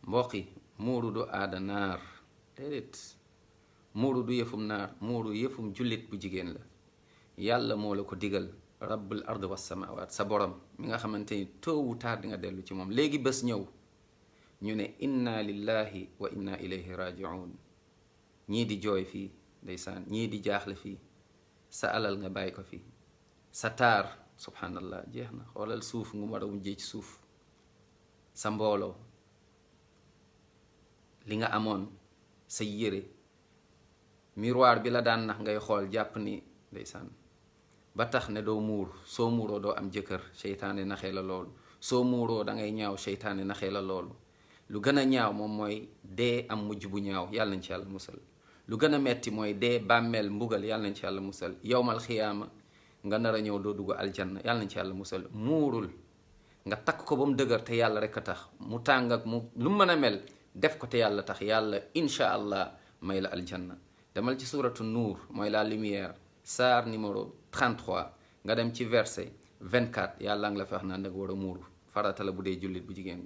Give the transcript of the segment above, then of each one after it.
mbokk yi muuru du aada naar déedéet muuru du yëfum naar muuru yëfum jullit bu jigéen la yàlla moo la ko digal rabbul ard was samawat sa borom mi nga xamante ni tôt ou tard di nga dellu ci moom léegi bés ñëw ñu ne inna lillahi wa inna ilayhi rajiun ñii di jooy fii ndeysaan ñii di jaaxle fii sa alal nga bàyyi ko fii sa taar subhanallah jeex na xoolal suuf ngu war a wujjee ci suuf sa mbooloo li nga amoon sa yére miroir bi la daan nax ngay xool jàpp ni ndeysaan ba tax ne doo muur soo muuroo doo am jëkkër seytaane naxee la loolu soo muuroo da ngay ñaaw seytaane naxee la loolu lu gën a ñaaw moom mooy dee am mujj bu ñaaw yàlla nañ ci yàlla musal lu gën a metti mooy dee bàmmeel mbugal yàlla nañ ci yàlla musal yowmal xiyaama nga nar a ñëw doo dugg aljanna yàlla nañ ci yàlla musal muurul nga takk ko ba mu dëgër te yàlla rek a tax mu tàng ak mu lu mën a mel def ko te yàlla tax yàlla incha allah may la aljanna demal ci suratu nuur mooy la lumière saar numéro 33 nga dem ci verset 24 yàlla nga la fi wax naan da nga war a muuru farata la bu dee jullit bu jigéen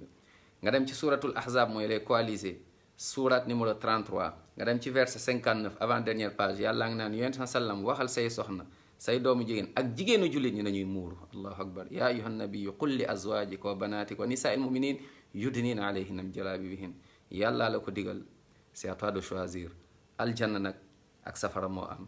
nga dem ci suratul ahzab mooy les coalisés surat numéro 33 nga dem ci verset 59 avant dernière page yàlla nga naan yonent sallam waxal say soxna say doomu jigéen ak jigéenu jullit ñi nañuy muuru allahu akbar ya ayuha nabiyu qul li azwajika wa banatika wa nisaa'il muminin yudnina alayhinna min jalabibihin yàlla la ko digal c'est à toi de choisir aljanna nag ak safara moo am